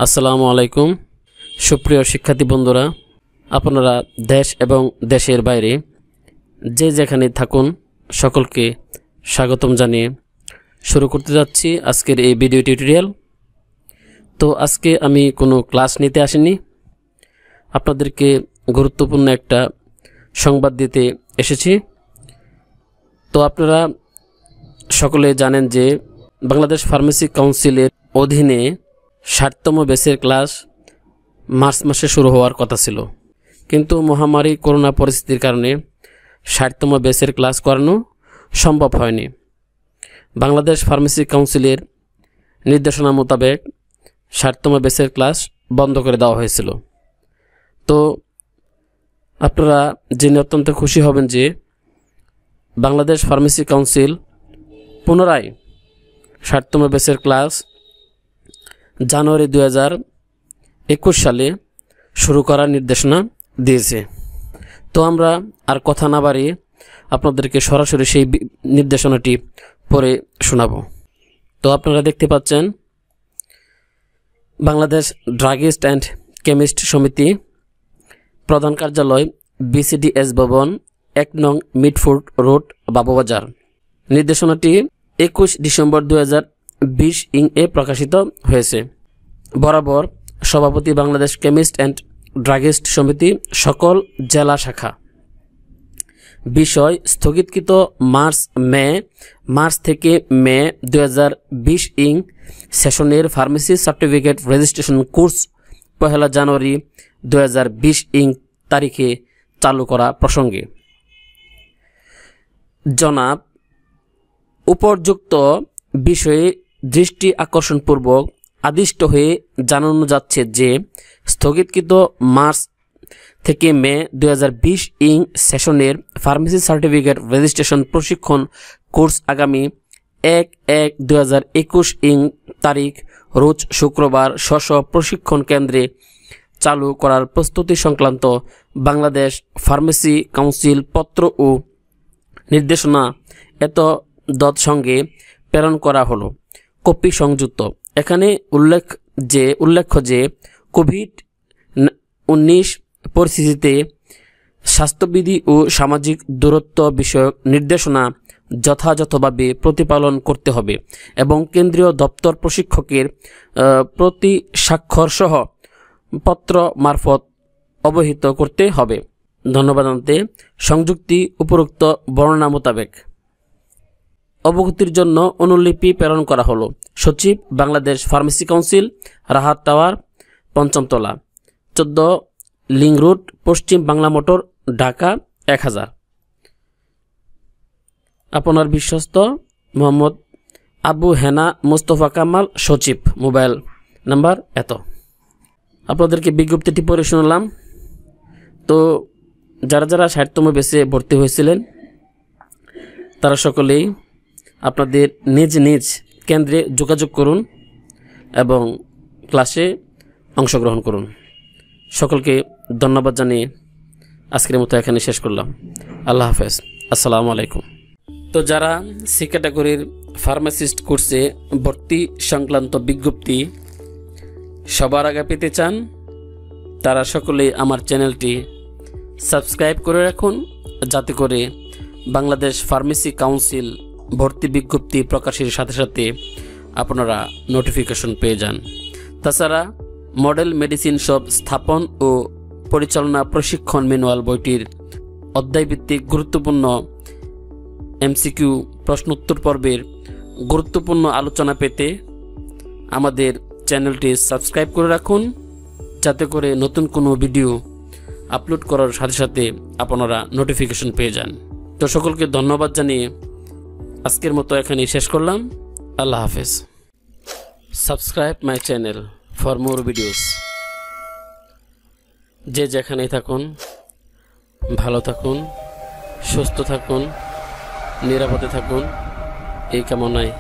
আসসালামু আলাইকুম সুপ্রিয় শিক্ষার্থী বন্ধুরা, আপনারা দেশ এবং দেশের বাইরে যে যেখানে থাকুন সকলকে স্বাগতম জানিয়ে শুরু করতে যাচ্ছি আজকের এই ভিডিও টিউটোরিয়াল। তো আজকে আমি কোনো ক্লাস নিতে আসিনি, আপনাদেরকে গুরুত্বপূর্ণ একটা সংবাদ দিতে এসেছি। তো আপনারা সকলে জানেন যে বাংলাদেশ ফার্মেসি কাউন্সিলের অধীনে ৬০তম ব্যাচের ক্লাস মার্চ মাসে শুরু হওয়ার কথা ছিল, কিন্তু মহামারী করোনা পরিস্থিতির কারণে ৬০তম ব্যাচের ক্লাস করানো সম্ভব হয়নি। বাংলাদেশ ফার্মেসি কাউন্সিলের নির্দেশনা মোতাবেক ৬০তম ব্যাচের ক্লাস বন্ধ করে দেওয়া হয়েছিল। তো আপনারা জেনে অত্যন্ত খুশি হবেন যে বাংলাদেশ ফার্মেসি কাউন্সিল পুনরায় ৬০তম ব্যাচের ক্লাস জানুয়ারি ২০২১ সালে শুরু করার নির্দেশনা দিয়েছে। তো আমরা আর কথা না বাড়িয়ে আপনাদেরকে সরাসরি সেই নির্দেশনাটি পড়ে শোনাব। তো আপনারা দেখতে পাচ্ছেন, বাংলাদেশ ড্রাগিস্ট অ্যান্ড কেমিস্ট সমিতি, প্রধান কার্যালয় BCDS ভবন, ১ নং মিডফোর্ড রোড, বাবুবাজার। নির্দেশনাটি ২১ ডিসেম্বর ২০২০ এ প্রকাশিত হয়েছে। বরাবর সভাপতি, বাংলাদেশ কেমিস্ট অ্যান্ড ড্রাগিস্ট সমিতি, সকল জেলা শাখা। বিষয়: স্থগিতকৃত মার্চ থেকে মে ২০২০ সেশনের ফার্মেসি সার্টিফিকেট রেজিস্ট্রেশন কোর্স ১ জানুয়ারি ২০২০ তারিখে চালু করা প্রসঙ্গে জনাব উপর্যুক্ত বিষয়ে দৃষ্টি আকর্ষণপূর্বক আদিষ্ট হয়ে জানানো যাচ্ছে যে স্থগিতকৃত মার্চ থেকে মে ২০২০ সেশনের ফার্মেসি সার্টিফিকেট রেজিস্ট্রেশন প্রশিক্ষণ কোর্স আগামী ১/১/২০২১ তারিখ রোজ শুক্রবার স্ব প্রশিক্ষণ কেন্দ্রে চালু করার প্রস্তুতি সংক্রান্ত বাংলাদেশ ফার্মেসি কাউন্সিল পত্র ও নির্দেশনা এতদসঙ্গে প্রেরণ করা হলো। কপি সংযুক্ত। এখানে উল্লেখ্য যে কোভিড-১৯ পরিস্থিতিতে স্বাস্থ্যবিধি ও সামাজিক দূরত্ব বিষয়ক নির্দেশনা যথাযথভাবে প্রতিপালন করতে হবে এবং কেন্দ্রীয় দপ্তর প্রশিক্ষকের প্রতি স্বাক্ষরসহ পত্র মারফত অবহিত করতে হবে। ধন্যবাদ জানাতে সংযুক্তি উপরোক্ত বর্ণনা মোতাবেক অবগতির জন্য অনুলিপি প্রেরণ করা হলো। সচিব, Bangladesh pharmacy council, Rahat tower, ৫ম তলা, ১৪ লিং রোড, পশ্চিম বাংলা মোটর, ঢাকা ১০০০। আপনার বিশ্বস্ত মোহাম্মদ আবু হেনা মুস্তফা কামাল, সচিব। মোবাইল নাম্বার এত। আপনাদেরকে বিজ্ঞপ্তিটি পড়ে শোনালাম। তো যারা ৬০তম ব্যাচে ভর্তি হয়েছিলেন তারা সকলেই আপনাদের নিজ নিজ কেন্দ্রে যোগাযোগ করুন এবং ক্লাসে অংশগ্রহণ করুন। সকলকে ধন্যবাদ জানিয়ে আজকের মতো এখানে শেষ করলাম। আল্লাহ হাফেজ, আসসালামু আলাইকুম। তো যারা সি ক্যাটাগরির ফার্মাসিস্ট কোর্সে ভর্তি সংক্রান্ত বিজ্ঞপ্তি সবার আগে পেতে চান তারা সকলেই আমার চ্যানেলটি সাবস্ক্রাইব করে রাখুন, যাতে করে বাংলাদেশ ফার্মেসি কাউন্সিল ভর্তি বিজ্ঞপ্তি প্রকাশের সাথে সাথে আপনারা নোটিফিকেশন পেয়ে যান। তাছাড়া মডেল মেডিসিন শপ স্থাপন ও পরিচালনা প্রশিক্ষণ ম্যানুয়াল বইটির অধ্যায়ভিত্তিক গুরুত্বপূর্ণ MCQ প্রশ্নোত্তর পর্বের গুরুত্বপূর্ণ আলোচনা পেতে আমাদের চ্যানেলটি সাবস্ক্রাইব করে রাখুন, যাতে করে নতুন কোনো ভিডিও আপলোড করার সাথে সাথে আপনারা নোটিফিকেশন পেয়ে যান। তো সকলকে ধন্যবাদ জানিয়ে আজকের মতো এখানেই শেষ করলাম। আল্লাহ হাফেজ। Subscribe my channel for more videos. যে যেখানেই থাকুন ভালো থাকুন, সুস্থ থাকুন, নিরাপদে থাকুন, এই কামনায়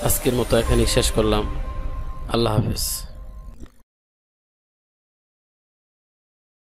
আজকের মতো এখানেই শেষ করলাম। আল্লাহ হাফেজ।